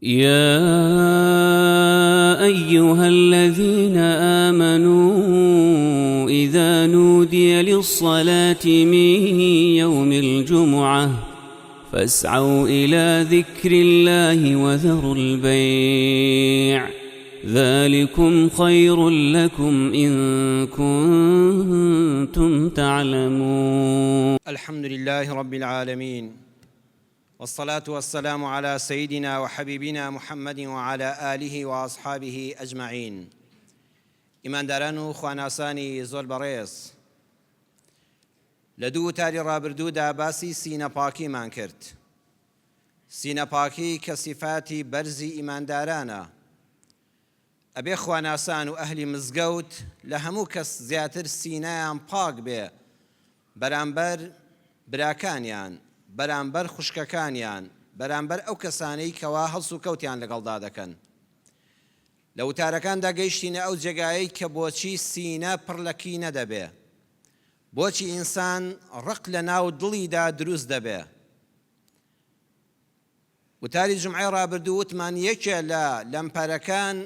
يا أيها الذين آمنوا إذا نودي للصلاة من يوم الجمعة فاسعوا إلى ذكر الله وذروا البيع ذلكم خير لكم إن كنتم تعلمون. الحمد لله رب العالمين، والصلاة والسلام على سيدنا وحبيبنا محمد وعلى آله وأصحابه أجمعين. ئیمانداران و خواناسانی زۆر بەڕێز، لە دوو تاری ڕابردوودا باسی سینەپاکیمان کرد. سینەپاکی کە سیفاتی بەرزی ئیماندارانە. ئەبێ خواناسان و ئەهلی مزگەوت لە هەموو کەس زیاتر سینەیان پاک بێ بەرامبەر براکانیان، بەرامبەر خوشکەکانیان، بەرامبەر ئەو کەسانەی کەوا هەڵس و کەوتیان لەگەڵدا دەکەن. لە وتارەکاندا گەیشتینە ئەو جێگایەی کە بۆچی سینە پڕ لە کینە دەبێ، بۆچی ئینسان ڕق لە ناو دڵیدا دروست دەبێ. وتاری جمعەی ڕابردوو وتمان یەکێ لە لەمپەرەکان،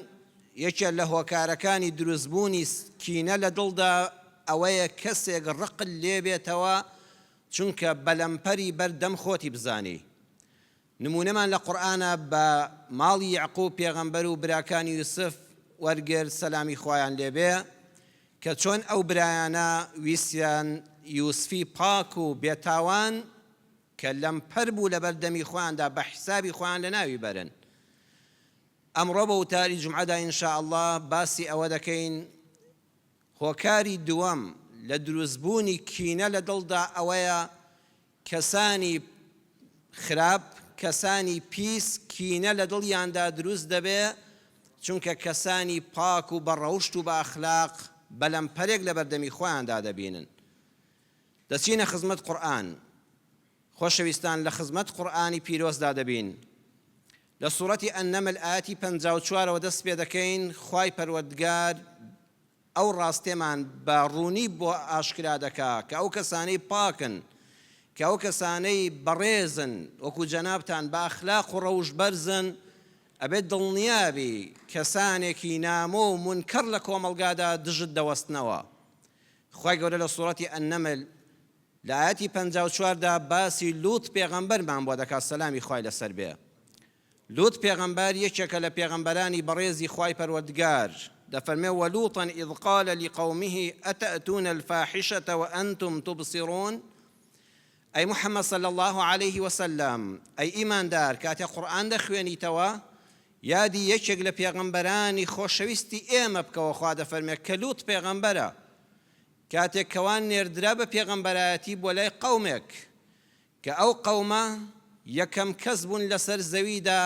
یەکێ لە هۆکارەکانی دروستبوونی کینە لە دڵدا ئەوەیە کەسێک ڕقل لێبێتەوە چونکە بەلەمپەری بەردەم خۆتی بزانی. نمونەمان لە قورئانە بە ماڵی یعقوب پێغەمبەر و براکانی یوسف وەرگرت سەلامی خوایان لێبێ کە چۆن ئەو برایانە ویسیان یوسفی پاک و بێتاوان کە لەمپەر بوو لە بەردەمی خۆیاندا بە حیسابی خۆیان لە ناوی بەرن. ئەمڕۆ بە وتاری جومعەدا ئینشاء الله باسی ئەوە دەکەین هۆکاری دووەم لە دروستبوونی کینە لە دڵدا ئەوەیە کەسانی خراپ، کەسانی پیس کینە لە دڵیاندا دروست دەبێ چونکە کەسانی پاک و بەڕەوشت و بە ئەخلاق بەلەمپەرێک لە بەردەمی خۆیاندا دەبینن. دەچینە خزمەت قورئان. خۆشەویستان، لە خزمەت قورئانی پیرۆزدا دەبین. لە سوورەتی ئەننەمل ئاەتی 54ەوە دەست پێ دەکەین خوای پەروەردگار ئەو ڕاستێمان بە ڕوونی بۆ ئاشکرا دەکا کە ئەو کەسانەی پاکن، کە ئەو کەسانەی بەڕێزن وەکو جەنابتان بە ئەخلاق و ڕەوش بەرزن، ئەبێت دڵنیابی کەسانێکی نامۆ و منکەڕ لە کۆمەڵگادا دژت دەوەستنەوە. خوای گەورە لە سوورەتی ئەننەمل لە ئاەتی 54دا باسی لووت پێغەمبەرمان بۆ دەکات سەلامی خوای لەسەر بێ. لووت پێغەمبەر یەکێکە لە پێغەمبەرانی بەڕێزی خوای پەروەردگار. دەفەرمێ وەلووطا إذ قال لقومه أتأتون الفاحشة وأنتم تبصرون. ئەی محەممەد صلی الله عليه وسلم، ئەی ئیماندار، کاتێ قورئان دەخوێنیتەوە یادی یەکێک لە پێغەمبەرانی خۆشەویستی ئێمە بکەوە. خوا دەفەرمێ کە لووت پێغەمبەرە کاتێک کەوان نێردرا بە پێغەمبەرایەتی بۆ لای قەومێک کە ئەو قەومە یەکەم کەس بوون لەسەر زەویدا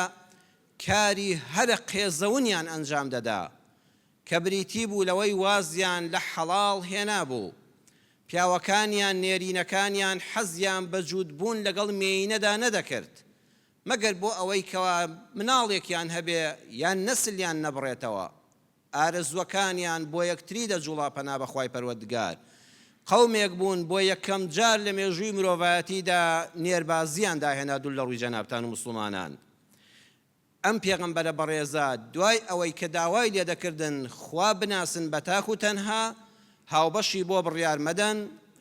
کاری هەرە قێزەونیان ئەنجام دەدا کە بریتی بوو لەوەی وازیان لە حەڵاڵ هێنا بوو. پیاوەکانیان نێرینەکانیان حەزیان بە جوودبوون لەگەڵ مێینەدا نەدەکرد مەگەر بۆ ئەوەی کەوا مناڵێکیان هەبێ یان نەسلیان نەبڕێتەوە. ئارەزوەکانیان بۆ یەکتری دەجوڵا پەنا بەخوای پەروەردگار. قەومێک بوون بۆ یەکەم جار لە مێژووی مرۆڤایەتیدا نێربازیان داهێنا دوول لە ڕووی جەنابتان و مسڵمانان. ئەم پێغەمبەرە بەڕێزە دوای ئەوەی کە داوای لێ دەکردن خوا بناسن بە تاک و تەنها، هاوبەشی بۆ بڕیار مەدەن،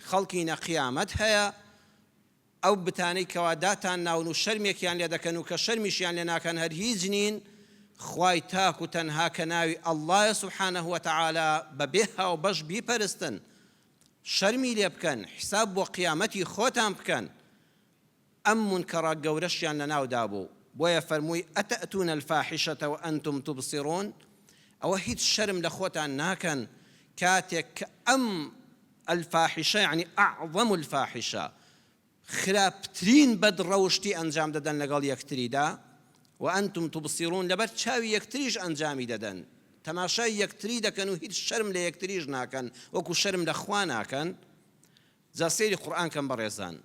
خەڵکی نەقیامەت هەیە، ئەو بتانەی کەوا داتان ناون و شەرمێکیان لێ دەکەن و کە شەرمیشیان لێ ناکەن هەر هیچ نین، خوای تاک و تەنها کە ناوی ئەڵڵایە سوبحانەه وتەعالا بەبێ هاوبەش بیپەرستن، شەرمی لێ بکەن، حیساب بۆ قیامەتی خۆتان بکەن. ئەم منکەڕە گەورەشیان لە ناودا بوو. بۆیە فەرمووی ئەتەئتون الفاحشة وأنتم تبصرون. ئەوە هیچ شەرم لە خۆتان ناکەن کاتێک کە ئەم الفاحشە یعنی ئەعظەم الفاحشە خراپترین بەدڕەوشتی ئەنجام دەدەن لەگەڵ یەکتریدا وأنتم تبصرون، لەبەر چاوی یەکتریش ئەنجامی دەدەن، تەماشای یەکتری دەکەن و هیچ شەرم لە یەکتریش ناکەن وەکو شەرم لە خوا ناکەن. جا سەیری قورئان کەم بەڕێزان،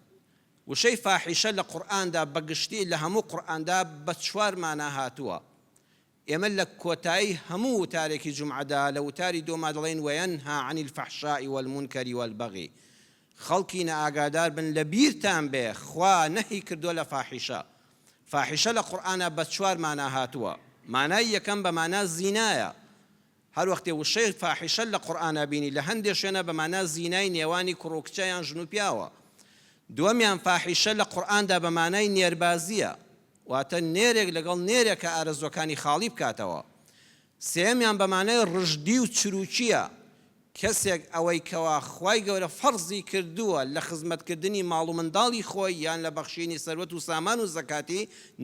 وشەی فاحیشە لە قورئاندا بەگشتی لە هەموو قورئاندا بە 4 مانا هاتووە. ئێمە لە کۆتایی هەموو وتارێکی جومعەدا لە وتاری دۆما دەڵێن وەینها عن الفحشاء والمنکر والبغی. خەڵکی نەئاگادار بن لە بیرتان بێ خوا نەهی کردووە لە فاحیشە، فاحیشە لە قورئانە بە چوار مانا هاتووە. مانای یەکەم بە مانا زینایە، هەر وەختێ وشەی فاحیشە لە قورئانە بینی لە هەندێک شوێنە بە مانا زینای نێوانی کوڕ و کچە یان ژن و پیاوە. دووەمیان فاحیشە لە قورئاندا بە مانای نێربازیە، واتە نێرێک لەگەڵ نێرێکە ئارەزوەکانی خاڵی بکاتەوە. سێمیان بە مانای ڕژدی و چروکیە، کەسێک ئەوەی کەوا خوای گەورە فەرزی کردووە لە خزمەتکردنی ماڵ و منداڵی خۆی یان لە بەخشینی سەروەت و سامان و زەکاتی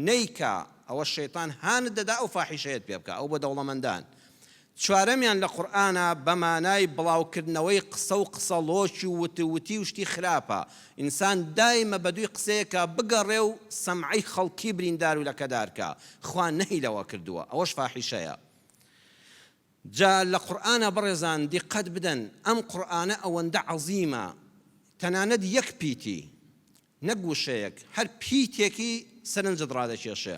نەیکا، ئەوە شەیطان هانت دەدا ئەو فاحیشەیەت پێ بکە، ئەو بە دەوڵەمەندان. چوارەمیان لە قورئانە بە مانای بڵاوکردنەوەی قسە و قسەڵۆکی و وتوتی و شتی خراپە. ئینسان دایمە بەدوی قسەیەکە بگەڕێ و سەمعەی خەڵکی بریندار و لەکەدارکە، خوا نەهی لەوە کردووە، ئەوەش فاحیشەیە. جا لە قورئانە بەڕێزان دیقەت بدەن، ئەم قورئانە ئەوەندە عەزیمە، تەنانەت یەک پیتی نەک وشەیەک، هەر پیتێکی سەرنجت ڕادەکێشێ.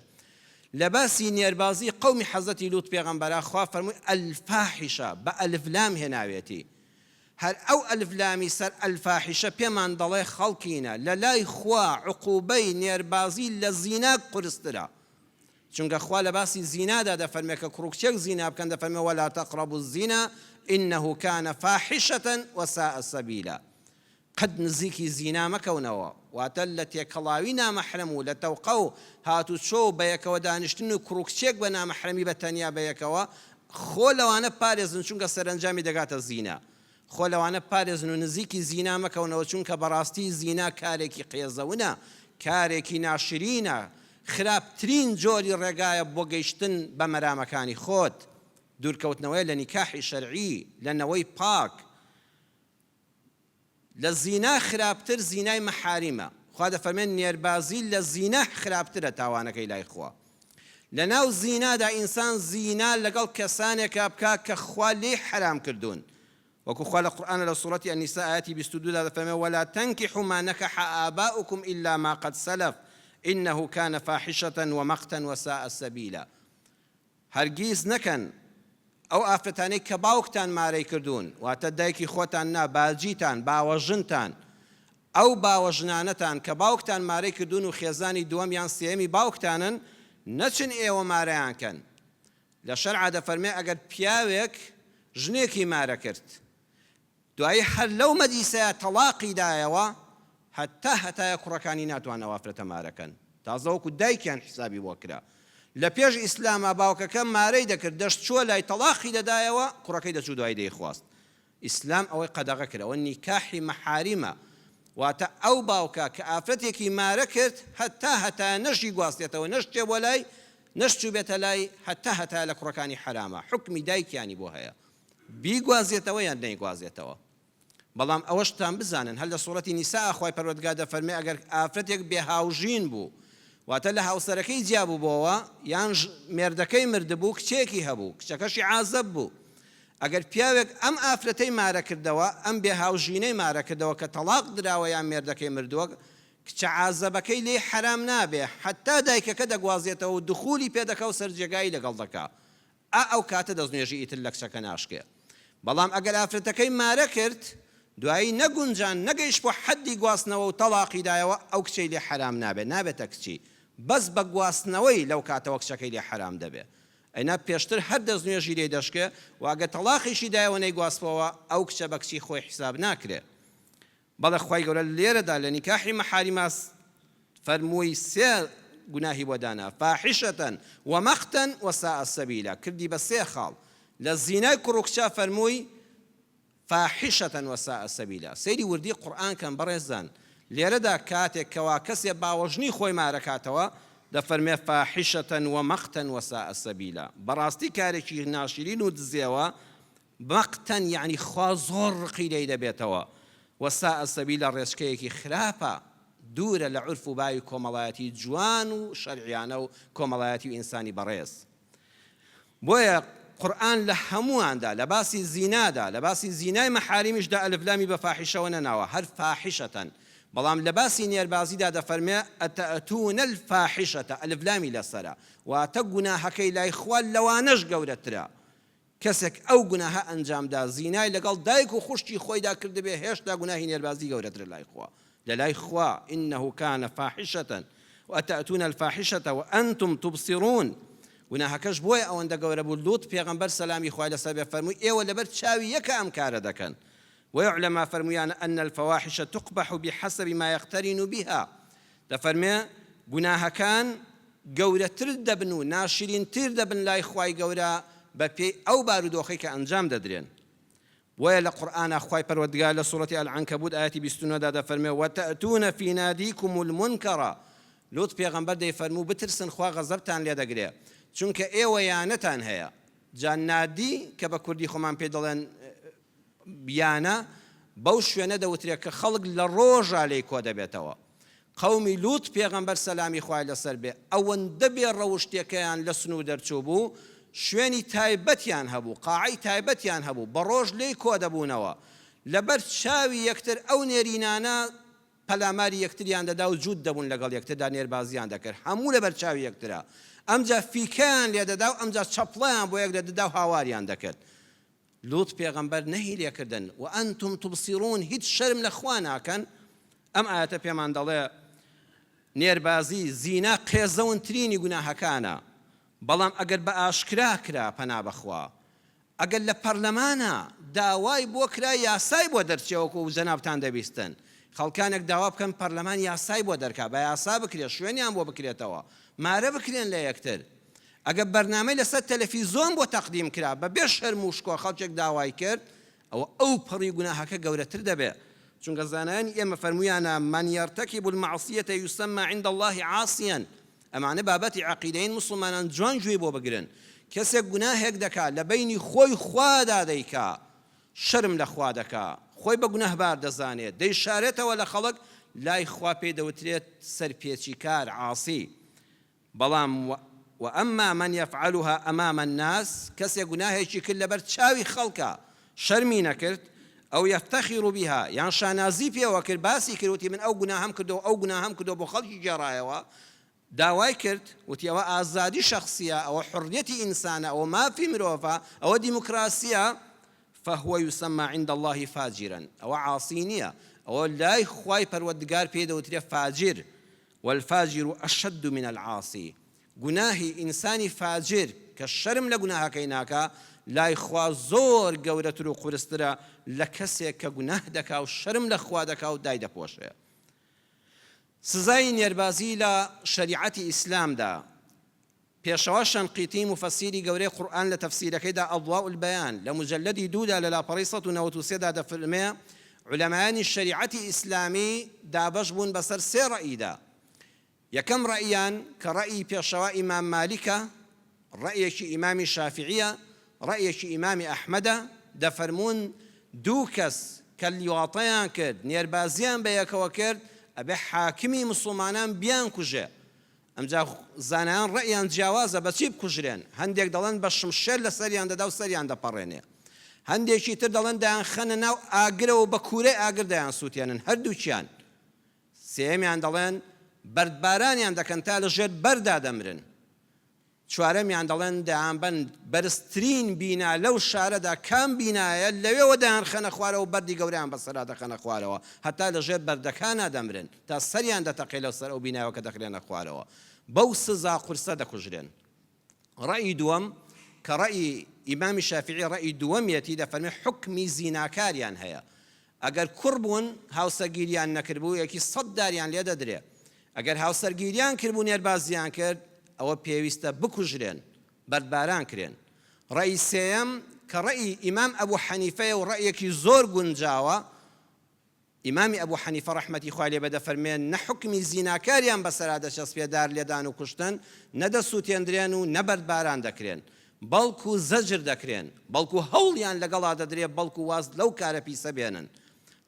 لە باسی نێربازی قەومی حەزەتی لووت پێغەمبەرە خوا فەرمووی ئەلفاحیشە بە ئەلفلام هێناوێتی. هەر ئەو ئەلفلامی سەر ئەلفاحیشە پێمان دەڵێ خەڵکینە لە لای خوا عقوبەی نێربازی لە زینا قورسترە. چونکە خوا لە باسی زینادا دەفەرمێ کە کوڕ و کچێک زینا بکەن دەفەرمێ وەلا تەقرەبوا الزینا ئینەه کان فاحیشەة وساء سەبیلا. قەت نزیکی زینا مەکەونەوە، واتە لە تێکەڵاوی نامەحرەم و لە تەوقە و هاتوچۆ و بەیەکەوە دانیشتن و کوڕ و کچێک بە نامەحرەمی بە تەنیا بەیەکەوە، خۆ لەوانە پارێزن چونکە سەرنجامی دەگاتە زینا. خۆ لەوانە پارێزن و نزیکی زینا مەکەونەوە، چونکە بەڕاستی زینا کارێکی قێزەونە، کارێکی ناشرینە، خراپترین جۆری ڕێگایە بۆ گەیشتن بە مەرامەکانی خۆت. دوورکەوتنەوەی لە نیکاحی شەرعی، لە نەوەی پاک. لە زینا خراپتر زینای مەحاریمە. خوا دەفەرمێن نێربازی لە زینا خراپترە تاوانەکەی لای خوا. لە ناو زینادا ئینسان زینا لەگەڵ کەسانێکا بکا کە خوا لێی حرام کردوون، وەکو خوا لە قورئانە لە سوورەتی ئەنیسا ئاەتی 22 دەفەرمێ ولا تنكحوا ما نكح آباؤكم إلا ما قد سلف إنه كان فاحشة ومقتا وساء سبيلا. هەرگیز نەکەن ئەو ئافرەتانەی کە باوکتان مارەی کردوون، واتە دایکی خۆتان نا، باجیتان، باوەژنتان، ئەو باوەژنانەتان کە باوکتان مارەی کردوون و خێزانی دووەم یان سێمی باوکتانن، نەچن ئێوە مارەیان کەن. لە شەرعا دەفەرمێ ئەگەر پیاوێک ژنێکی مارە کرد، دوایی هەر لەو مەدیسەیە تەڵاقی دایەوە، هەتایە کوڕەکانی ناتوان ئەو ئافرەتە مارەکەن، تازە وەکو دایکیان حسابی بۆ کرا. لە پێش ئیسلامە باوکەکە مارەی دەکرد، دەشت چووە لای تەڵاقی دەدایەوە، کوڕەکەی دەچوو دوای دەیخواست. ئیسلام ئەوەی قەدەغە کرد، ئەوە نیکاحی مەحاریمە، واتە ئەو باوکە کە ئافرەتێکی مارە کرد هەتا نەشی گواستێتەوە، نەش چێ بۆ لای، نەش چوو بێتە لای، هەتا لە کوڕەکانی حرامە، حکمی دایکیانی بۆ هەیە، بیگوازێتەوە یان نەیگوازێتەوە. بەڵام ئەوەشتان بزانن، هەر لە سوورەتی نیسا خوای پەروەردگار دەفەرمێ ئەگەر ئافرەتێک بێهاوژین بوو، واتە لە هاوسەرەکەی جیابوو بۆەوە، یان مێردەکەی مردبوو، کچێکی هەبوو، کچەکەشی عازەب بوو، ئەگەر پیاوێک ئەم ئافرەتەی مارە کردەوە، ئەم بێهاوژینەی مارە کردەوە کە تەلاق دراوە یان مێردەکەی مردووە، کچە عازەبەکەی لێ حرام نابێ، حتا دایکەکە دەگوازێتەوە و دخولی پێدەکە و سەرجێگایی لەگەڵ دەکا، ئەو کاتە دەستنوێژی ئیتر لە کچەکە ناشکێ. بەڵام ئەگەر ئافرەتەکەی مارە کرد، دوایی نەگونجان نەگەیشت بۆ حەدی گواستنەوە و تەلاقی دایەوە، ئەو کچەی لێ حرام نابێ، نابێتە کچی، بەس بە گواستنەوەی لەو کاتەوە کچەکەی لێ حرام دەبێ. ئەینا پێشتر هەر دەستنوێژی لێ دەشکێ، و ئەگەر تەلاقیشی دایەوە نەیگواستبەوە، ئەو کچە بە کچی خۆی حساب ناکرێ. بەڵێ خوای گەورە لێرەدا لە نیکاحی مەحاریما فەرمووی سێ گوناهی بۆ دانا، فاحیشەة ومەقتا وساء سەبیلا، کردی بە سێ خاڵ. لە زینای کوڕ و کچە فەرمووی فاحشة وساء سبيلا. سيدي وردي قرآن كان برزان ليردا كاتك كوا كسي باوجني خوي معركاتوا دفرمي فاحشة ومقتا وساء سبيلا. براستي كاريكي ناشرين ودزيوا مقتا يعني خوازور قيلي بيتوا، وساء سبيلا رشكيكي خرافة دورة لعرف باي كومالاتي جوان وشرعيان وكومالاتي إنساني بريس. بويا قرآن لهموان دا لباسي زنا دا لباسي زناي محارمش دا الافلامي بفاحشة ونناوى هر فاحشة، بلام لباسي نيربازي دا دفرمي أتأتون الفاحشة الافلامي لسرا واتقنا هكي لا إخوان لوانش قولترا كسك أو قناها أنجام دا زناي لقال دايكو خشتي خوي دا كرد به هيش دا قناهي نيربازي قولترا لا إخوة لا إخوة إنه كان فاحشة وأتأتون الفاحشة وأنتم تبصرون گوناهەکەش بۆیە ئەوەندە گەورە بوو لوط پێغەمبەر سەلامی خوای لەسەر بێ فەرمووی ئێوە لەبەر چاوی یەکە ئەم کارە دەکەن ويعلم فرميان أن الفواحش تقبح بحسب ما يقترن بها دفرمي گناه كان گەورە تر دەبن و ناشرینتر دەبن لای خوای گەورە بە پێی ئەو بارودۆخەی کە ئەنجام دەدرێن ويا لقرآن أخوي پروردگار لسورة العنكبوت آياتي 29 دا فرمي وتأتون في ناديكم المنكر لوط پیغمبر دي فرمو بترسن خوا غضبتان لێ دەگرێ چونکە ئێوە یانەتان هەیە جا نادی کە بە کوردی خۆمان پێ دەڵێن بیانە بەو شوێنە دەوترێت کە خەڵک لە ڕۆژە لێی کۆ دەبێتەوە قومی لوط پێغەمبەر سەلامی خوای لەسەر بێ ئەوەندە بێ ڕەوشتێکەیان لە سنوو دەرچوو بوو شوێنی تایبەتیان هەبوو قاعەی تایبەتیان هەبوو بە ڕۆژ لێی کۆ دەبوونەوە لەبەر چاوی یەکتر ئەو نێرینانە پەلاماری یەکتریان دەدا و جوود دەبوون لەگەڵ یەکتردا نێربازیان دەکرد هەموو لەبەر چاوی یەکترە ئەمجا فیکەیان لێ دەدا و ئەمجا چەپڵەیان بۆ یەک دەدا و هاواریان دەکرد لوط پێغەمبەر نەهی لێکردن و ئەنتم تبصرون هیچ شەرم لە خوا ناکەن ئەم ئاەتە پێمان دەڵێ نێربازی زینا قێزەونترینی گوناهەکانە بەڵام ئەگەر بە ئاشکرا کرا پەنا بەخوا ئەگەر لە پەرلەمانە داوای بۆ کرا یاسای بۆ دەرچێوەکو و جەنابتان دەبیستن خەڵکانێک داوا بکەن پەرلەمان یاسای بۆ دەرکا بە یاسا بکرێت شوێنیان بۆ بکرێتەوە مارە بکرێن لە یەکتر ئەگەر بەرنامەی لەسەر تەلەڤیزۆن بۆ تەقدیم کرا بە بێ شەرم و شکۆ خەڵکێک داوای کرد ئەو پەڕی گوناهەکە گەورەتر دەبێت چونکە زانایانی ئێمە فەرموویانە من يرتكب المعصية يسمى عند الله عاصيا ئەمانە بابەتی عەقیدەین موسڵمانان جوان گوێی بۆ بگرن کەسێک گوناهێک دەکات لە بینی خۆی خوادا دەیکا شەرم لە خوا دەکا خۆی بە گونەهبار دەزانێت دەیشارێتەوە لە خەڵک لای خوا پێی دەوترێت سەرپێچی کار عاسی بەڵام وأما من يفعلها أمام الناس كسي گناهێکی کرد لەبەر چاوی خەڵکە شەرمی نەکرد ئەو یەفتەخیر بها یان شانازی پێوە کرد باسی کرد وتی من ئەو گوناهەم کردەوە ئەو گوناهەم کردەوە بۆ خەڵکی گێڕایەوە داوای کرد وتی ئەوە ئازادی شەخصیە ئەوە حڕیەتی ئینسانە ئەوە مافی مرۆڤە ئەوە دیموکراسیە فهو يسمى عند الله فاجرا أو عاصينية أو لا يخواي پروردگار بيدا وتري فاجر والفاجر أشد من العاصي گناهي إنساني فاجر كالشرم لگناها كيناكا لا يخوا زور قورة رو قرسترا لكسي كگناه دكا والشرم لخوا دكا ودايدا پوشه سزاي نيربازي لشريعة إسلام دا پێشەوە شەنقیتی مفەسیری گەورەی قورئان لە تەفسیرەکەیدا ئەضواء البەیان لە مجەلەدی دوودا لە لاپەڕەی 193 دا دەفەرمێ علەمایانی شەریعەتی ئیسلامی دابەش بوون بەسەر سێ ڕەئیدا یەکەم ڕەئیان کە ڕەئی پێشەوە ئیمام مالیکە ڕەئیەکی ئیمامی شافعیە ڕەئیەکی ئیمامی ئەحمەدە دەفەرمون دوو کەس کە لیواڵتەیان کرد نێربازیان بە یەکەوە کرد ئەبێ حاکمی موسڵمانان بیان کوژێ ئەمجا زانایان ڕەئیان جیاوازە بەچی بکوژرێن هەندێک دەڵێن بە شمشێر لە سەریان دەدا و سەریان دەپەڕێنێ هەندێکی تر دەڵێن دایان خەنە ناو ئاگرەوە بە کوورەی ئاگر دایان سووتێنن هەردووچیان سێمیان دەڵێن بەردبارانیان دەکەن تا لەژێر بەردا دەمرن چوارەمیان دەڵێن دایان بەن بەرزترین بینا لەو شارەدا کام بینایە لەوێەوە دایان خەنە خوارەوە بەردی گەورەیان بەسەرا دەخەنە خوارەوە هەتا لەژێر بەردەکانە دەمرن تا سەریان دەتەقێ لەو سەر ئەو بینایەوە کە دەخرێنە خوارەوە بەو سزا قورسە دەکوژرێن ڕەئی دووەم کە ڕەئی ئیمامی شافعی ڕەئی دووەمیەتی دەفەرمێ حوکمی زیناکاریان هەیە ئەگەر کوڕ بوون هاوسەرگیریان نەکردبوو یەکی 100 داریان لێ دەدرێ ئەگەر هاوسەرگیریان کردبوو نێربازیان کرد ئەوە پێویستە بکوژرێن بەردباران کرێن ڕەئی سێیەم کە ڕەئی ئیمام ئەبوو حەنیفەیە و ڕەیەکی زۆر گونجاوە ئیمامی ئەبوو حەنیفە ڕەحمەتی خوای لێ بێ دەفەرمێن نە حوکمی زیناکاریان بەسەرا دەچەسپێ دار لێدان و کوشتن نەدەسووتێندرێن و نەبەردباران دەکرێن بەڵکو زەجر دەکرێن بەڵکو هەوڵیان لەگەڵا دەدرێ بەڵکو واز لەو کارە پیسە بێنن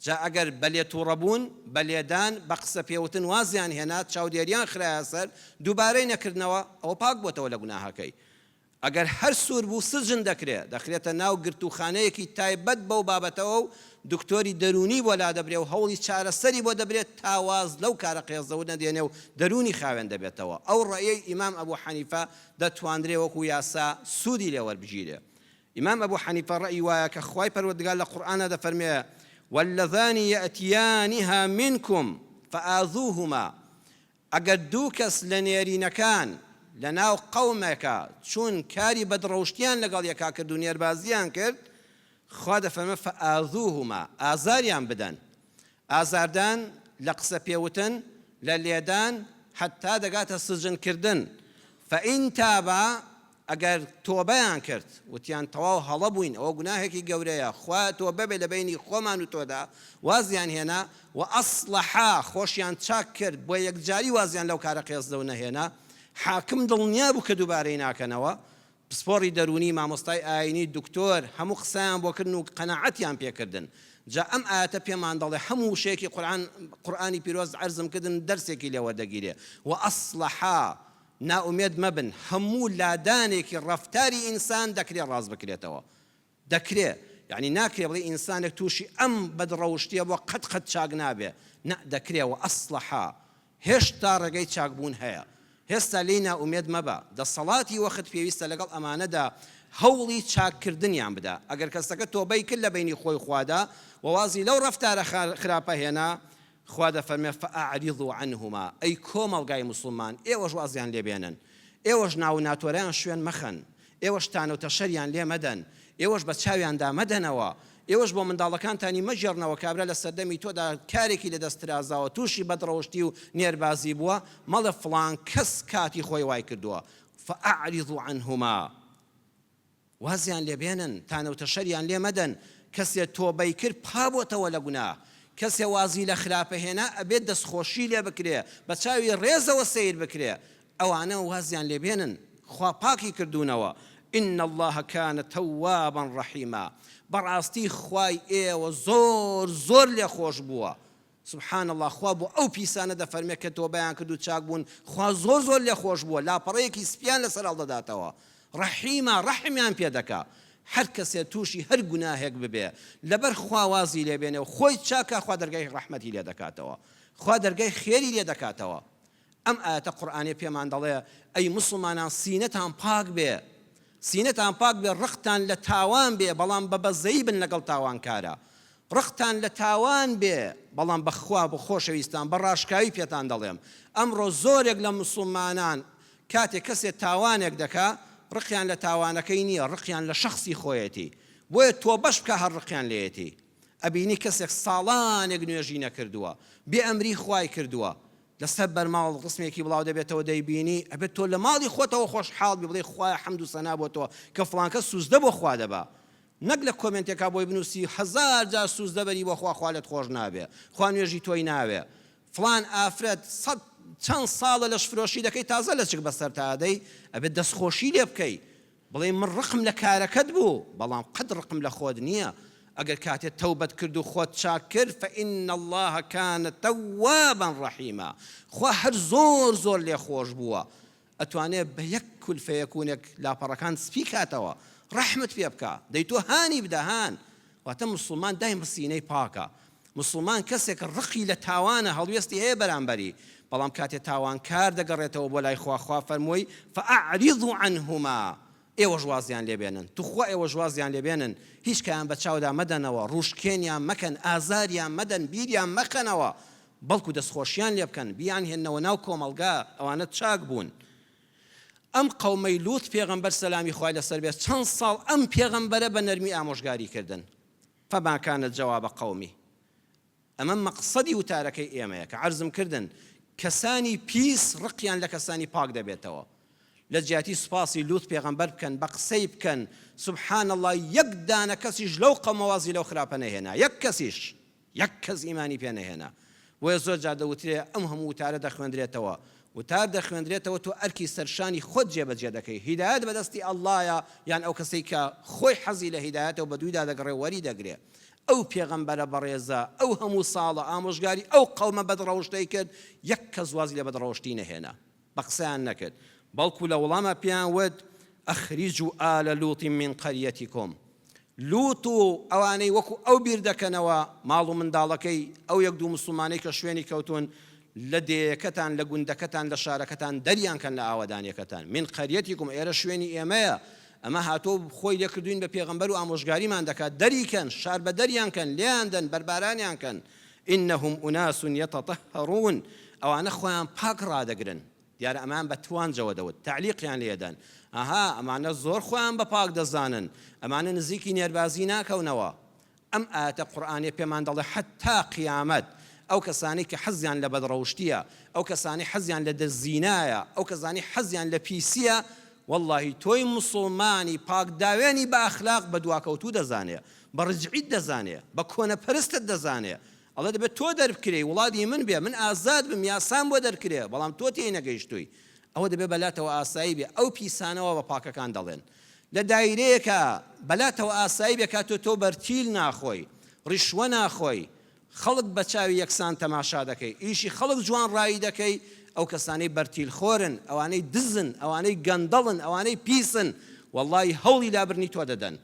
جا ئەگەر بەلێ تووڕەبوون بەلێدان بە قسە پێوتن وازیان هێنات چاودێریان خرایە سەر دووبارەی نەکردنەوە ئەوە پاک بۆتەوە لە گوناهەکەی ئەگەر هەر سوور بوو سجن دەکرێتە ناو گرتوخانەیەکی تایبەت بەو بابەتەوە و دکتۆری دەرونی بۆ لا دەبرێ و هەوڵی چارەسەری بۆ دەبرێت تاواز لەو کارە قێزەوە نەدێنێ و دەرونی خاوێن دەبێتەوە ئەو ڕەیەی ئیمام ئەبوو حەنیفە دەتوانرێ وەکو یاسا سوودی لێ وەربگیرێ ئیمام ئەبوو حەنیفە ڕەئی وایە کە خوای پەروەردگار لە قورئانە دەفەرمێ واللذان يأتيانها منكم فآذوهما ئەگەر دوو کەس لە نێرینەکان لە ناو قەومێکە چون کاری بەدڕەوشتیان لەگەڵ یەکا کرد و نێربازیان کرد خوا دەفەرمێ فەئاذوهما ئازاریان بدەن ئازاردان لە قسە پێوتن لە لێدان حتا دەگاتە سجنکردن فەئین تابا ئەگەر تۆبەیان کرد وتیان تەواو هەڵە بووین ئەوە گوناهێکی گەورەیە خوا تۆبە بێ لە بینی خۆمان و تۆدا وازیان هێنا و ئەصلحا خۆشیان چاک کرد بۆ یەکجاری وازیان لەو کارە قێزدەو نەهێنا حاکم دڵنیا بوو کە دووبارەی ناکەنەوە پسپۆڕی دەرونی مامۆستای ئاینی دکتۆر هەموو قسەیان بۆ کردن و قەناعەتیان پێکردن جا ئەم ئاەتە پێمان دەڵێ هەموو شەیەکی قورئانی پیرۆز عەرزم کردن دەرسێکی لێوە دەگیرێ و ئەصلحا ناومێد مەبن هەموو لادانێکی ڕەفتاری ئینسان دەکرێت ڕاست بکرێتەوە دەکرێت یعنی ناکرێ بڵێ ئینسانێک تووشی ئەم بەدڕەوشتیە بۆ قەت چاک نابێ نە دەکرێەوە ئەصلحا هێشتا ڕێگەی چاکبوون هەیە هێستا لێی ناومێد مەبە دەسەڵاتی وەخت پێویستە لەگەڵ ئەمانەدا هەوڵی چاککردنیان بدا ئەگەر کەسەکە تۆبەی کرد لە بینی خۆی خوادا ووازی لەو ڕەفتارە خراپە هێنا خوا دەفەرمێ فەئەعریضوا عنهما ئەی کۆمەڵگای موسڵمان ئێوەش وازیان لێبێنن ئێوەش ناو ناتۆرەیان شوێن مەخەن ئێوەش تانەوتە شەریان لێ مەدەن ئێوەش بە چاویاندا مەدەنەوە ئێوەش بۆ منداڵەکانتانی مەژێڕنەوە کابرا لە سەردەمی تۆدا کارێکی لەدەسترازاوە تووشی بەدڕەوشتی و نێربازی بووە مەڵە فڵان کەس کاتی خۆی وای کردووە فەئەعریضوا عنهما وازیان لێبێنن تانەوتە شەریان لێ مەدەن کەسێ تۆبەی کرد پابۆتەوە لە گوناه کەسێ وازی لە خراپە هێنا ئەبێت دەستخۆشی لێ بکرێ بە چاوی ڕێزەوە سیر بکرێ ئەوانە وازیان لێبێنن خوا پاکی کردوونەوە إن الله كان توابا رحيما بەڕاستی خوای ئێوە زۆر لێ خۆش بووە سبحان الله خوا بۆ ئەو پیسانە دەفەرمێ کە تۆبەیان کرد و چاک بوون خوا زۆر لێ خۆش بووە لاپەڕەیەکی سپیان لەسەر هەڵدەداتەوە ڕەحیمە ڕەحمیان پێ دەکا هەر کەسێ تووشی هەر گوناهێک ببێ لەبەر خوا وازی لێبێنێ و خۆی چاکە خوا دەرگای ڕەحمەتی لێ دەکاتەوە خوا دەرگای خێری لێ دەکاتەوە ئەم ئاەتە قورئانی پێمان دەڵێ ئەی موسڵمانان سینەتان پاک بێ سینەتان پاک بێ ڕقتان لە تاوان بێ بەڵام بە بەزەی بن لەگەڵ تاوانکارە ڕقتان لە تاوان بێ بەڵام بەخوا بە خۆشەویستان بە ڕاشکاوی پێتان دەڵێم ئەمڕۆ زۆرێک لە موسڵمانان کاتێک کەسێک تاوانێک دەکا ڕقیان لە تاوانەکەی نییە ڕقیان لە شەخصی خۆیەتی بۆیە تۆ بەش بکە هەر ڕقیان لێیەتی ئەبینی کەسێک ساڵانێک نوێژی نەکردووە بێ ئەمری خوای کردووە لەسەر بەرماڵ ڕسمێکی بڵاو دەبێتەوە دەیبینی ئەبێت تۆ لە ماڵی خۆتەوە خۆشحاڵ بی بڵێ خوایە حەمد و سەنا بۆ تۆ کە فڵانکە سوزدە بۆ خوا دەبا نەک لە کۆمنتێکا بۆی بنووسی 1000 جار سوزدە بەری بۆ خوا خوالت خۆش نابێ خوا نوێژی تۆی ناوێ فڵان ئافرەت چەند ساڵە لە شفرۆشی دەکەی تازە لە چک بەسەر تادەی ئەبێت دەستخۆشی لێ بکەی بڵێ من ڕقم لە کارەکەت بوو بەڵام قەت ڕقم لە خۆت نییە ئەگەر کاتێت تەوبەت کرد و خۆت چاک کرد فإن الله كان توابا رحيما خوا هەر زۆر لێ خۆش بووە ئەتوانێت بە یەک کول فەیەکوونێک لاپەڕەکان سپی کاتەوە ڕەحمت پێ بکە دەی تۆ هانی بدەهان واتە موسڵمان دایم سینەی پاکە موسڵمان کەسێک ڕقی لە تاوانە هەڵوێستی هەیە بەرامبەری بەڵام کاتێ تاوانکار دەگەڕێتەوە بۆ لای خوا فەرمووی فأعرضوا عنهما ئێوەش وازیان لێبێنن توخوا ئێوەش وازیان لێبێنن هیچ کەیان بە چاودا مەدەنەوە ڕوشکێنیان مەکەن ئازاریان مەدەن بیریان مەخەنەوە بەڵکو دەستخۆشیان لێ بکەن بیان هێننەوە ناو کۆمەڵگا ئەوانە چاک بوون ئەم قەومەی لووت پێغەمبەر سەلامی خوای لەسەر بێت چەند ساڵ ئەم پێغەمبەرە بە نەرمی ئامۆژگاری کردن فما كانت جواب قومی ئەمە مەقسەدی وتارەکەی ئێمەیە کە عەرزم کردن کەسانی پیس ڕقیان لە کەسانی پاک دەبێتەوە لە جیاتی سوپاسی لووت پێغەمبەر بکەن بە قسەی بکەن سبحان الله یەک دانە کەسیش لەو قەمەوازی لەو خراپە نەهێنا یەک کەس ئیمانی پێ نەهێنا وێ زۆر جار دەوترێ ئەم هەموو وتارە دەخوێندرێتەوە وتار دەخوێندرێتەوە تۆ ئەرکی سەرشانی خۆت جێبەجێ دەکەی هیدایەت بەدەستی ئەڵڵایە یان ئەو کەسەی کە خۆی حەزی لە هیدایەتەوە بە دوویدا دەگەڕێ وەری دەگرێ ئەو پێغەمبەرە بەڕێزە ئەو هەموو ساڵە ئامۆژگاری ئەو قەومە بەدڕەوشتەی کرد یەک کەس وازی لە بەدڕەوشتی نەهێنا بە قسەیان نەکرد بەڵکو لە وەڵامە پێیان وت ئەخریجوا ئالە لووط من قەریەتیکم لووت و ئەوانەی وەکو ئەو بیر دەکەنەوە ماڵ و منداڵەکەی ئەو یەک دوو مسڵمانەی کە شوێنی کەوتون لە دێیەکەتان لە گوندەکەتان لە شارەکەتان دەریان کەن لە ئاوەدانیەکەتان من قەریەتیکم ئێرە شوێنی ئێمەیە ئەمە هاتۆ خۆی لێکردوین بە پێغەمبەر و ئامۆژگاریمان دەکات دەریکەن شار بە دەریان کەن لێیاندەن بەربارانیان کەن إنهم أناس يتطهرون ئەوانە خۆیان پاک ڕادەگرن دیارە ئەمان بە توانجەوە دەوت تعلیقیان لێدەن ئەها ئەمانە زۆر خۆیان بە پاک دەزانن ئەمانە نزیکی نێربازی ناکەونەوە ئەم ئاەتە قورئانێ پێمان دەڵێ حتا قیامەت ئەو کەسانی کە حەزیان لە بەدڕەوشتیە ئەو کەسانی حەزیان لە دەستزینایە ئەو کەسانی حەزیان لە پیسیە واللهی تۆی مسڵمانی پاکداوێنی بە ئەخلاق بە دواکەوتوو دەزانێ بە ڕجعیت دەزانێ بە کۆنەپەرستت دەزانێ ئەڵێ دەبێت تۆ دەربکرێ وڵاتی من بێ من ئازاد بم یاسام بۆ دەرکرێ بەڵام تۆ تێی نەگەیشتووی ئەوە دەبێت بەلاتەوە ئاسایی بێ ئەو پیسانەوە بە پاکەکان دەڵێن لە دایرەیەکە بەلاتەوە ئاسایی بێ کاتۆ تۆ بەرتیل ناخۆی ڕیشوە ناخۆی خەڵک بە چاوی یەکسان تەماشا دەکەی ئیشی خەڵک جوان ڕایی دەکەی ئەو کەسانەی بەرتیل خۆرن ئەوانەی دزن ئەوانەی گەندەڵن ئەوانەی پیسن واللهی هەوڵی لابرنی تۆ دەدەن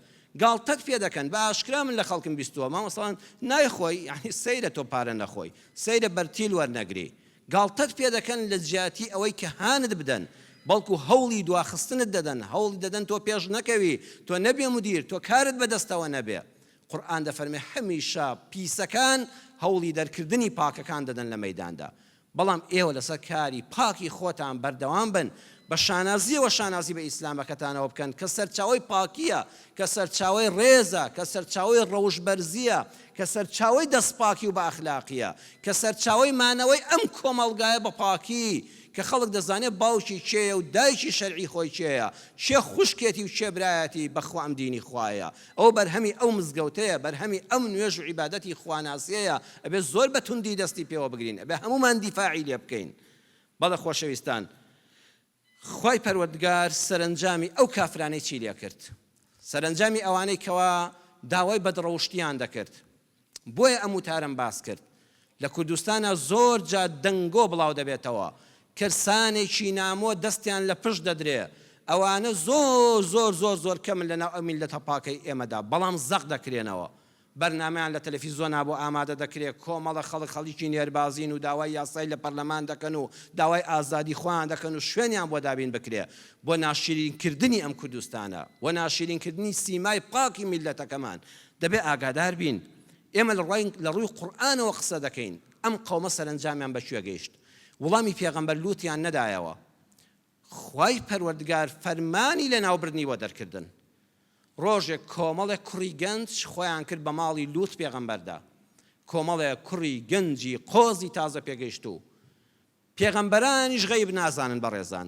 گاڵتەت پێ دەکەن بە ئاشکرا من لە خەڵکم بیستووە مامەسەڵەن نایخۆی یعنی سەیرە تۆ پارە نەخۆی سەیرە بەرتیل وەرنەگری گاڵتەت پێ دەکەن لە جیاتی ئەوەی کە هانت بدەن بەڵکو هەوڵی دواخستنت دەدەن هەوڵی دەدەن تۆ پێش نەکەوی تۆ نەبێ مدیر تۆ کارت بەدەستەوە نەبێ قورئان دەفەرمێ هەمیشە پیسەکان هەوڵی دەرکردنی پاکەکان دەدەن لە مەیداندا بەڵام ئێوە لەسەر کاری پاکی خۆتان بەردەوام بن بە شانازیەوە شانازی بە ئیسلامەکەتانەوە بکەن کە سەرچاوەی پاکیە کە سەرچاوەی ڕێزە کە سەرچاوەی ڕەوشبەرزیە کە سەرچاوەی دەستپاکی و بە ئەخلاقیە کە سەرچاوەی مانەوەی ئەم کۆمەڵگایە بە پاکی کە خەڵک دەزانێت باوکی چێیە و دایکی شەرعی خۆی چێیە چێ خوشکێتی و چێ برایەتی بەخوا ئەم دینی خوایە ئەو بەرهەمی ئەو مزگەوتەیە بەرهەمی ئەم نوێژ و عیبادەتی خواناسیەیە ئەبێ زۆر بە توندی دەستی پێوە بگرین ئەبێ هەمومان دیفاعی لێ بکەین بەڵێ خۆشەویستان خوای پەروەردگار سەرنجامی ئەو کافرانەی چی لێ کرد سەرنجامی ئەوانەی کەوا داوای بەدڕەوشتیان دەکرد بۆیە ئەم وتارم باس کرد لە کوردستانە زۆر جا دەنگۆ بڵاو دەبێتەوە کرسانێکی نامۆ دەستیان لە پشت دەدرێ ئەوانە زۆر زۆر زۆر زۆر کەمن لەناو ئەو میلەتە پاکەی ئێمەدا بەڵام زەق دەکرێنەوە بەرنامەیان لە تەلەڤیزۆنا بۆ ئامادە دەکرێت کۆمەڵە خەڵک خەڵکی نێربازین و داوای یاسای لە پەرلەمان دەکەن و داوای ئازادی خۆیان دەکەن و شوێنیان بۆ دابین بکرێ بۆ ناشرینکردنی ئەم کوردستانە و ناشرینکردنی سیمای پاکی میلەتەکەمان دەبێ ئاگادار بین ئێمە لە ڕووی قورئانەوە قسە دەکەین ئەم قەومە سەرنجامیان بەکوێ گەیشت وڵامی پێغەمبەر لووتیان نەدایەوە خوای پەروەردگار فەرمانی لە ناوبردنیوە دەرکردن ڕۆژێک کۆمەڵێک کوڕی گەنج خۆیان کرد بە ماڵی لووت پێغەمبەردا کۆمەڵێک کوڕی گەنجی قۆزی تازە پێگەیشت و پێغەمبەرانیش غەیب نازانن بەڕێزان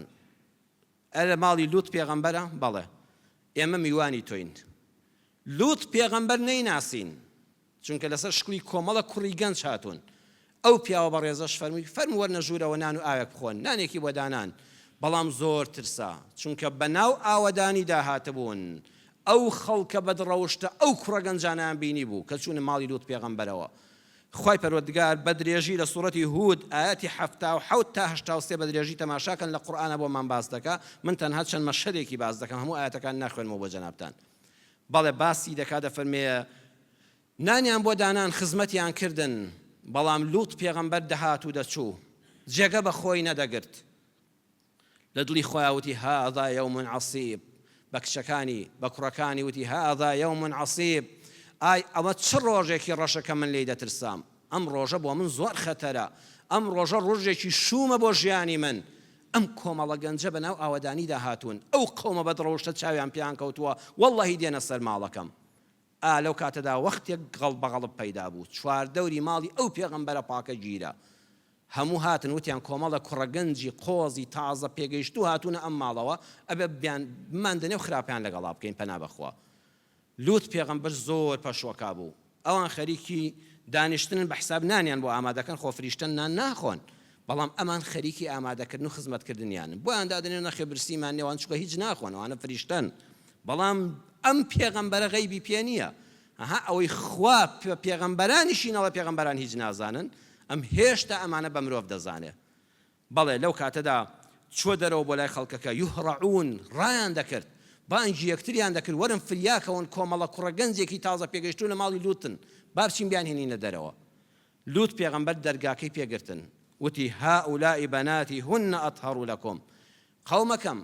ئەرە ماڵی لووت پێغەمبەرە بەڵێ ئێمە میوانی تۆین لووت پێغەمبەر نەیناسین چونکە لەسەر شکلی کۆمەڵە کوڕی گەنج هاتوون ئەو پیاوە بەڕێزەش فەرمووی وەرنە ژوورەوە نان و ئاوێک بخۆن نانێکی بۆ دانان بەڵام زۆر ترسا چونکە بەناو ئاوەدانیدا هاتبوون ئەو خەڵکە بەدڕەوشتە ئەو کوڕە گەنجانیان بینی بوو کە چوونە ماڵی لووت پێغەمبەرەوە خوای پەروەردگار بە درێژی لە سوورەتی هود ئاەتی 77 تا 83 بە درێژی تەماشاکەن لە قورئانە بۆمان باس دەکا من تەنها چەند مەشهەدێکی باس دەکەم هەموو ئاەتەکان ناخوێنمەوە بۆ جەنابتان بەڵێ باسی دەکا دەفەرمێ نانیان بۆ دانان خزمەتیان کردن بەڵام لووت پێغەمبەر دەهات و دەچوو جێگە بە خۆی نەدەگرت لە دڵی خۆیان وتی هذا یوم عەسیب بە کچەکانی بە کوڕەکانی وتی هذا یوم عەسیب ئای ئەمە چ ڕۆژێکی ڕەشەکە من لێی دەترسام ئەم ڕۆژە بۆ من زۆر خەتەرە ئەم ڕۆژە ڕۆژێکی شومە بۆ ژیانی من ئەم کۆمەڵە گەنجە بەناو ئاوەدانیدا هاتوون ئەو قەومە بەدڕەوشتە چاویان پێیان کەوتووە وەڵڵەهی دێنە سەر ماڵەکەم لەو کاتەدا وەختێک گەڵ بەغەڵب پەیدا بوو چوار دەوری ماڵی ئەو پێغەمبەرە پاکە گیرە هەموو هاتن وتیان کۆمەڵە کوڕەگەنجی قۆزی تازە پێگەیشت و هاتوونە ئەم ماڵەوە ئەبێ بماندنێ و خراپیان لەگەڵا بکەین پەنا بەخوا لووت پێغەمبەر زۆر پەشوەکا بوو ئەوان خەریکی دانیشتن بە حساب نانیان بۆ ئامادەکەن خۆ فریشتن نان ناخۆن بەڵام ئەمان خەریکی ئامادەکردن و خزمەتکردنیان بۆیان دادنێ نەخێ برسیمان نێوان چووکە هیچ ناخۆن ئەوانە فریشتن بەڵام ئەم پێغەمبەرە غەیبی پێ نییە ئەوەی خوا پێغەمبەرانیشینەوە پێغەمبەران هیچ نازانن ئەم هێشتا ئەمانە بە مرۆڤ دەزانێ بەڵێ لەو کاتەدا چوە دەرەوە بۆ لای خەڵکەکە یوهڕەعون ڕایان دەکرد بانگی یەکتریان دەکرد وەرن فریاکەون کۆمەڵە کوڕەگەنجێکی تازە پێگەیشتوو لە ماڵی لووتن با بچین بیان هێنینە دەرەوە لووت پێغەمبەر دەرگاکەی پێگرتن وتی هؤلاء بناتی هن ئەطهەر لەکم قەومەکەم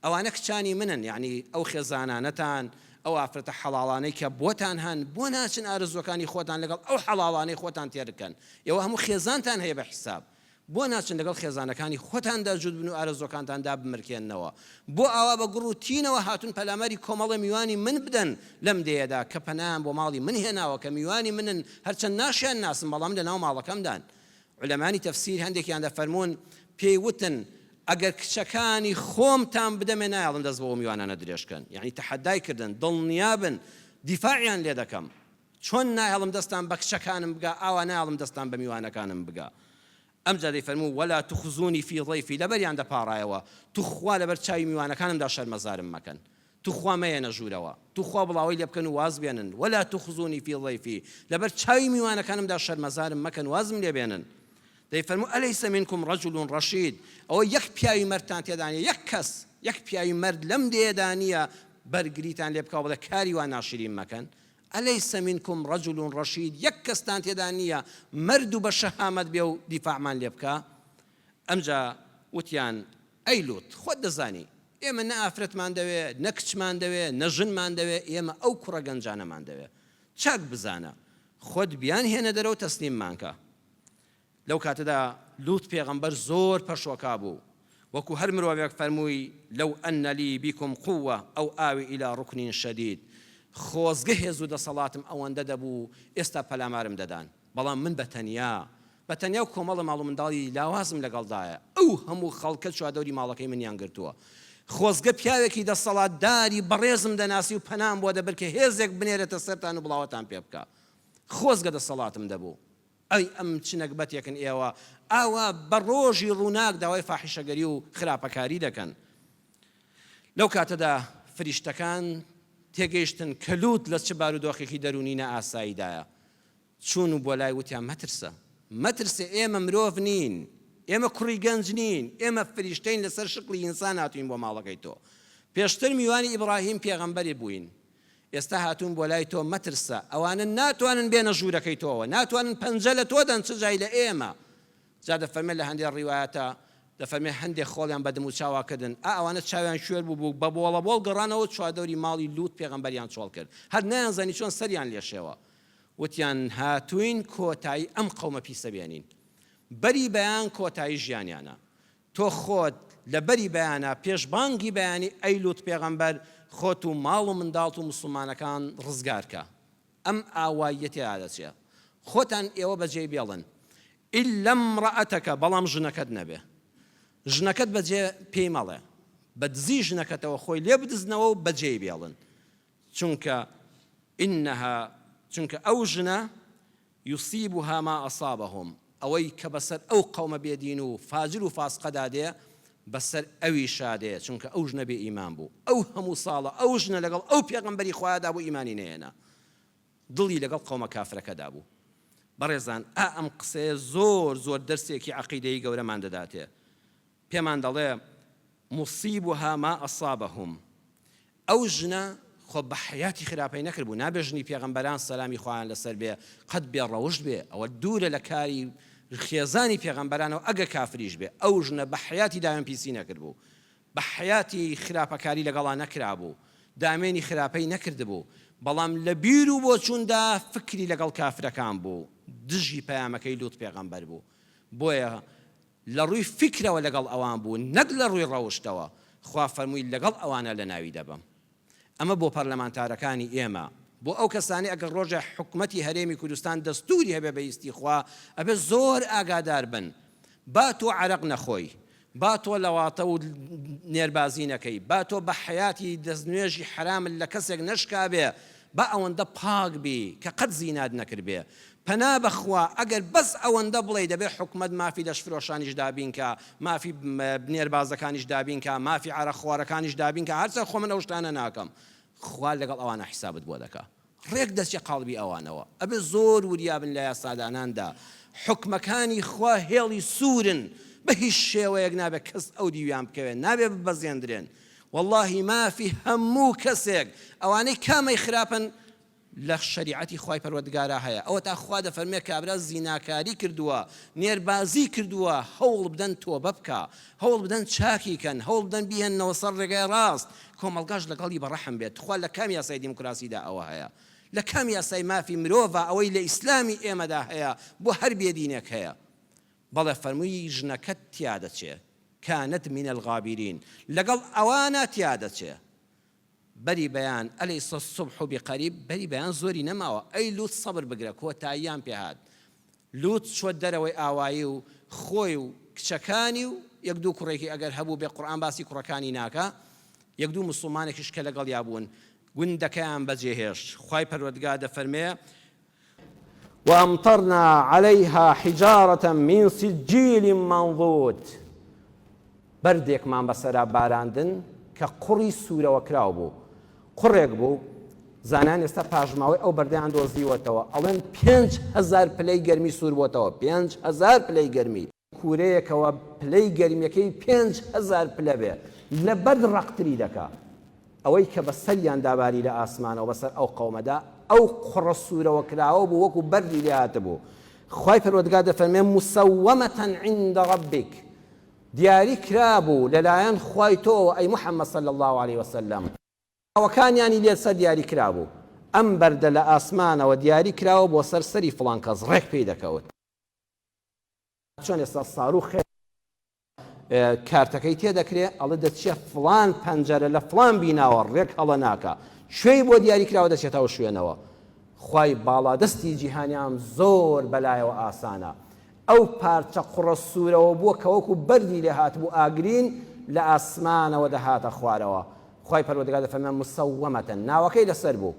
ئەوانە کچانی منن یعنی ئەو خێزانانەتان ئەو ئافرەتە حەڵاڵانەی کە بۆتان هەن بۆ ناچن ئارزوەکانی خۆتان لەگەڵ ئەو حەڵاڵانەی خۆتان تێرکەن ئێوە هەموو خێزانتان هەیە بە حیساب بۆ ناچن لەگەڵ خێزانەکانی خۆتاندا جوود بن و ئارەزۆکانتاندا بمرکێننەوە بۆ ئاوا بە گوڕ و تینەوە هاتون پەلاماری کۆمەڵە میوانی من بدەن لەم دێدا کە پەنام بۆ ماڵی من هێناوە کە میوانی منن هەرچەند ناشیان ناسم بەڵام لە ناو ماڵەکەمدان عولەمانی تەفسیر هەندێکیان دەفەرمونون پێی وتن ئەگەر کچەکانی خۆمتان بدەمێ نایڵم دەست بۆ میوانانە درێژکەن یعنی تەحەدای کردن دڵنیابن دیفاعیان لێ دەکەم چۆن نایڵم دەستان بە کچەکانم بگا ئاوا نایڵم دەستان بە میوانەکانم بگا ئەمجا دەیفەرموو وەلا تخزونی فی ضیفی لەبەریان دەپاڕایەوە توخوا لەبەر چاوی میوانەکانمدا شەرمەزارم مەکەن توخوا مەیەنە ژوورەوە توخوا بڵاوی لێ بکەن و واز بێنن وەلا تخزونی فی ضیفی لەبەر چاوی میوانەکانمدا شەرمەزارم مەکەن وازم لێ بێنن دەیفەرموو ئەلەیسە منکم ڕەجوڵ ڕەشید ئەوە یەک پیاوی مەردتان تێدا نییە یەک کەس یەک پیاوی مەرد لەم دێدا نییە بەرگریتان لێ بکەوە بڵێ کاری وا ناشرین مەکەن ئەلەیسە منکم ڕەجوڵ ڕەشید یەک کەستان تێدا نییە مەرد و بە شەهامەت بێ و دیفاعمان لێ بکە ئەمجا وتیان ئەی لوت خۆت دەزانی ئێمە نە ئافرەتمان دەوێ نە کچمان دەوێ نە ژنمان دەوێ ئێمە ئەو کوڕە گەنجانەمان دەوێ چاک بزانە خۆت بیان هێنە دەرەوە تەسلیممان کە لەو کاتەدا لوت پێغەمبەر زۆر پەشۆکا بوو وەکو هەر مرۆڤێک فەرمووی لەو ئەنە لی بیکم قووە ئەو ئاوی ئیلا ڕوکنین شەدید خۆزگە هێز و دەسەڵاتم ئەوەندە دەبوو ئێستا پەلامارم دەدان بەڵام من بەتەنیا و کۆمەڵە ماڵ و منداڵی لاوازم لەگەڵدایە ئەو هەموو خەڵکە چوادەوری ماڵەکەی منیان گرتووە خۆزگە پیاوێکی دەسەڵاتداری بەڕێزم دەناسی و پەنام بۆ دەبر کە هێزێک بنێرێتە سەرتان و بڵاوەتان پێ بکە خۆزگە دەسەڵاتم دەبوو ئەی ئەم چنەکبەتێکن ئێوە ئاوا بە ڕۆژی ڕووناک داوای فاحیشەگەری و خراپەکاری دەکەن لەو کاتەدا فریشتەکان تێگەیشتن کە لوت لە چ بارودۆخێکی دەرونی نە ئاساییدایە چوون و بۆ لای وتیان مەترسە ئێمە مرۆڤ نین ئێمە کوڕی گەنج نین ئێمە فریشتەین لەسەر شکلی ئینسان هاتوین بۆ ماڵەکەی تۆ پێشتر میوانی ئیبراهیم پێغەمبەری بووین ئێستا هاتوون بۆ لای تۆ مەترسە ئەوانە ناتوانن بێنە ژوورەکەی تۆوە ناتوانن پەنجە لە تۆ دەن چ جای لە ئێمە جا دەفەرمێ لە هەندێک ڕیوایەتە دەفەرمێ هەندێک خۆڵیان بەدەم و چاواکردن ئەوانە چاویان شوێر بوو بە بۆڵە گەڕانەوە چوادەوری ماڵی لوت پێغەمبەریان چۆڵ کرد هەر نەیانزانی چۆن سەریان لێشێوە وتیان هاتوین کۆتایی ئەم قەومە پیسە بێنین بەری بەیان کۆتایی ژیانیانە تۆ خۆت لە بەری بەیانە پێشبانگی بەیانی ئەی لوت پێغەمبەر خۆت و ماڵ و منداڵ و مسلمانەکان ڕزگارکە ئەم ئاوایەتی عادەتیە خۆتان ئێوە بەجێ بێڵن ئیلا امرأەتەکە بەڵام ژنەکەت نەبێ ژنەکەت بەجێ پێی مەڵێ بە دزی ژنەکەتەوە خۆی لێ بدزنەوە و بەجێ بێڵن چونکە ئەو ژنە یوسیبها ما ئەصابەهم ئەوەی کە بەسەر ئەو قەومە بێدین و فاجر و فاسقەدا دێ بەسەر ئەوی شادەیە چونکە ئەو ژنە بێ ئیمان بوو ئەو هەموو ساڵە ئەو ژنە لەگەڵ ئەو پێغەمبەری خۆیادا بوو ئیمانی نەهێنا دڵی لەگەڵ قەومە کافرەکەدا بوو بەڕێزان ئەم قسەیە زۆر دەرسێکی عەقیدەیی گەورەمان دەداتێ پێمان دەڵێ مصیبها ما ئەصابەهم ئەو ژنە خۆ بە حیاتی خراپەی نەکرد بوو نابێ ژنی پێغەمبەران سەلامی خۆیان لەسەر بێ قەت بێ ڕەوشت بێ ئەوە دوورە لە کاری خێزانی پێغەمبەرانەوە ئەگە کافریش بێ ئەو ژنە بە حیاتی داوێن پیسی نەکرد بوو بە حیاتی خراپەکاری لەگەڵا نەکرا بوو دامێنی خراپەی نەکرد بوو بەڵام لە بیر و بۆ چووندا فکری لەگەڵ کافرەکان بوو دژی پەیامەکەی لوت پێغەمبەر بوو بۆیە لە ڕووی فکرەوە لەگەڵ ئەوان بوو نەک لە ڕووی ڕەوشتەوە خوا فەرمووی لەگەڵ ئەوانە لە ناوی دەبم ئەمە بۆ پەرلەمانتارەکانی ئێمە بۆ ئەو کەسانی ئەگەر ڕۆژە حکومەتی هەرێمی کوردستان دەستوری هەبێ بەئیستی خوا ئەبێ زۆر ئاگادار بن با تۆ عەرەق نەخۆی با تۆ لەواتە و نێربازی نەکەی با تۆ بە حیاتی دەستنوێژی حرامت لە کەسێک نەشکابێ با ئەوەندە پاک بی کە قەت زیناد نەکرد بێ پەنا بەخوا ئەگەر بەس ئەوەندە بڵێ دەبێ حکومەت مافی دەشفرۆشانیش دابین کە مافی نێربازەکانیش دابین کە مافی عەرەقخوارەکانیش دابین کە هەرچە خۆ من ئەو شتانە ناکەم خوا لەگەڵ ئەوانە حیسابت بۆ دەکا ڕێک دەستی قاڵبی ئەوانەوە ئەبێ زۆر وریابن لە یاساداناندا حکمەکانی خوا هێڵی سوورن بە هیچ شێوەیەک نابێت کەس ئەو دیویان بکەوێن نابێت ببەزێندرێن واللهی مافی هەموو کەسێک ئەوانەی کامەی خراپن لە شریعەتی خوای پەروەردگارە هەیە ئەوە تا خوا دەفەرمێ کابرا زیناکاری کردووە نێربازی کردووە هەوڵ بدەن تۆبە بکە هەوڵ بدەن چاکی کەن هەوڵ بدەن بیهێنەوە سەر ڕێگای ڕاست کۆمەڵگاش لەگەڵی بەڕەحم بێت خوا لە کام یاسای دیموکراسیدا ئەوە هەیە لە کام یاسای مافی مرۆڤە ئەوەی لە ئیسلامی ئێمەدا هەیە بۆ هەر بێدینێک هەیە بەڵێ فەرمووی ژنەکەت تیا دەچێ كانت من الغابرين لەگەڵ ئەوانە تیا دەچێ بەری بەیان ئەلەیسە الصبح بقەریب بەری بەیان زۆری نەماوە ئەی لوت سەبر بگرە کۆتاییان پێهات لوت چوە دەرەوەی ئاوایی و خۆی و کچەکانی و یەک دوو کوڕێکی ئەگەر هەبوو بێ قورئان باسی کوڕەکانی ناکە یەک دوو موسڵمانێکیش کە لەگەڵیا بوون گوندەکەیان بەجێهێشت خوای پەروەردگار دەفەرمێ وأمطرنا عليها حجارة من سجيل منضود بەردێکمان بەسەرا باراندن کە قوڕی سوورەوە کراو بوو قوڕێک بوو زانان ئێستا پاژماوەی ئەو بەردەیان دۆزیوەتەوە ئەڵێن 5,000 پلەی گەرمی سوور بۆتەوە 5,000 پلەی گەرمی کوورەیەکەوە پلەی گەرمیەکەی 5,000 پلە بێ لە بەرد ڕەقتری دەکا ئەوەی کە بەسەریان داباری لە ئاسمانەوە بەسەر ئەو قەومەدا ئەو قوڕە سوورەوە کراوە بوو وەکو بەردی لێ هاتبوو خوای پەروەردگار دەفەرمێ مسەوەمەتەن عند ربک دیاری کرابوو لەلایەن خوای تۆ ئەی محەممەد صلی الله عليه وسلم ئەوەکانیانی لێسەر دیاری کرابوو ئەم بەردە لە ئاسمانەوە دیاری کراوە بۆ سەرسەری فڵان کەس ڕێک پێی دەکەوت چۆن ئێستا ساڕوخ کارتەکەی تێدەکرێت ئەڵێ دەچێ فڵان پەنجەرە لە فڵان بیناوە ڕێک هەڵە ناکە شوێی بۆ دیاری کراوە دەچێتەوە شوێنەوە خوای باڵادەستی جیهانیان زۆر بەلایەوە ئاسانە ئەو پارچە قوڕە سوورەوە بووە کە وەکو بەردی لێ هاتبوو ئاگرین لە ئاسمانەوە دەهاتە خوارەوە خوای پەروەردگار دەفەرمێ مسەوەمەتەن ناوەکەی لەسەر بوو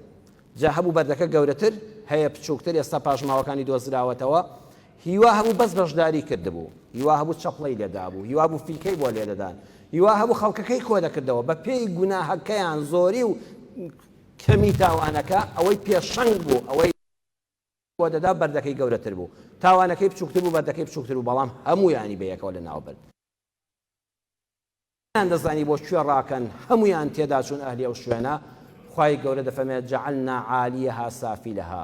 جا هەبوو بەردەکە گەورەتر هەیە بچووکتر ئێستا پاژماوەکانی دۆزراوەتەوە هیوا هەبوو بەس بەشداری کردبوو هیوا هەبوو چەپڵەی لێدا بوو هیوا بوو فیلکەی بۆ لێدەدان هیوا هەبوو خەڵکەکەی کۆ دەکردەوە بە پێی گوناهەکەیان زۆری و کەمی تاوانەکە ئەوەی پێشەنگ بوو ئەوەی بۆ دەدا بەردەکەی گەورەتر بوو تاوانەکەی بچووکتر بوو بەردەکەی بچووکتر بوو بەڵام هەموویانی بەیەکەوە لە ناوبەر دەزانی بۆ کوێ ڕاکەن هەمویان تێدا چوون ئەهلی ئەو شوێنە خوای گەورە دەفەرمێت جعلنا عالیها سافلها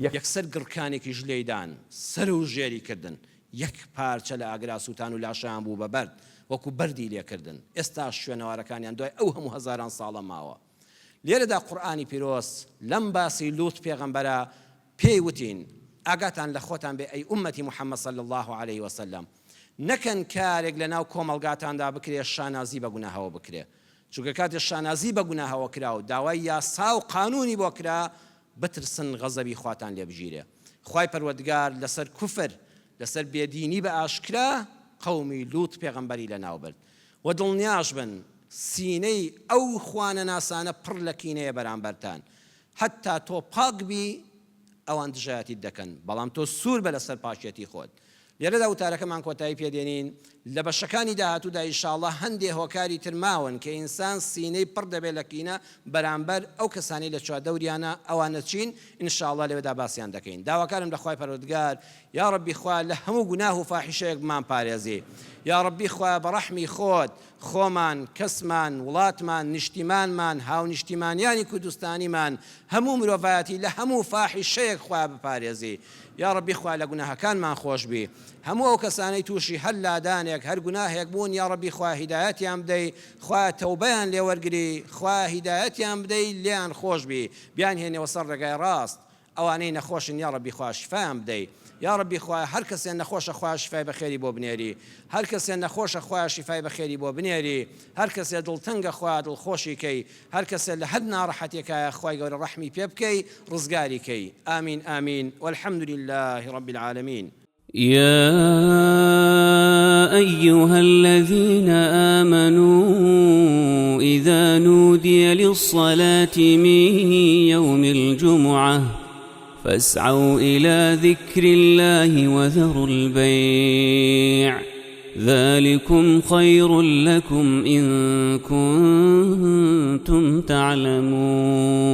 یەکسەر گڕکانێکی ژلەیدان سەر و ژێری کردن یەک پارچە لە ئاگرا سووتان و لاشیان بوو بە بەرد وەکو بەردی لێکردن ئێستا شوێنەوارەکانیان دوای ئەو هەموو هەزاران ساڵە ماوە لێرەدا قورئانی پیرۆز لەم باسی لوت پێغەمبەرە پێی وتین ئاگاتان لە خۆتان بێ ئەی ئومەتی محەممەد صلی الله عليه وسلم نەکەن کارێک لە ناو کۆمەڵگاتاندا بکرێ شانازی بە گوناهەوە بکرێ چونکە کاتێ شانازی بە گوناهەوە کرا و داوای یاسا و قانونی بۆ کرا بترسن غەزەبی خواتان لێ بگیرێ خوای پەروەردگار لەسەر کوفر لەسەر بێدینی بە ئاشکرا قەومی لوت پێغەمبەری لە ناو برد و دڵنیاش بن سینەی ئەو خوانە ناسانە پڕ لە کینەیە بەرامبەرتان حتا تۆ پاکبی ئەوان دژایەتیت دەکەن بەڵام تۆ سوور بە لەسەر پاشێتی خۆت لێرەدا وتارەکەمان کۆتایی پێدێنین لە بەشەکانی داهاتوودا ئینشاءڵڵا هەندێ هۆکاری ترماون کە ئینسان سینەی پڕ دەبێت لە کینە بەرامبەر ئەو کەسانی لە چوادەوریانە ئەوانە چین ئینشاءڵڵا لەوێدا باسییان دەکەین داواکارم لە خوای پەروەردگار یا ڕەبی خوا لە هەموو گوناه و فاحیشەیەک بمان پارێزی یا ڕەبی خوا بە ڕەحمی خۆت خۆمان کەسمان وڵاتمان نیشتیمانمان هاو نیشتیمانیانی کوردستانیمان هەموو مرۆڤایەتی لە هەموو فاحیشەیەک خوا بپارێزی یا ڕەبی خوا لە گوناهەکانمان خۆش بی هەموو ئەو کەسانەی تووشی هەر لادانێک هەر گوناهێک بوون یا ڕەبی خوا هیدایەتیان بدەی خوا تەوبەیان لێ وەرگری خوا هیدایەتیان بدەی لیان خۆش بی بیان هێنەوە سەر ڕێگای ڕاست ئەوانەی نەخۆشن یا ڕەبی خوا شیفایان بدەی یا ڕەبی خوا هەر کەسێن نەخۆشە خوا شیفای بەخێری بۆ بنێری هەر کەسێن نەخۆشە خوا شیفای بەخێری بۆ بنێری هەر کەسێ دڵتەنگە خوا دڵخۆشی کەی هەر کەسێ لە هەر ناڕەحەتێکایە خوای گەورە ڕەحمی پێ بکەی ڕزگاری کەی ئامین ئامین والحمد لله رب العالمين يا أيها الذين آمنوا إذا نودي للصلاة من يوم الجمعة فاسعوا إلى ذكر الله وذروا البيع ذلكم خير لكم إن كنتم تعلمون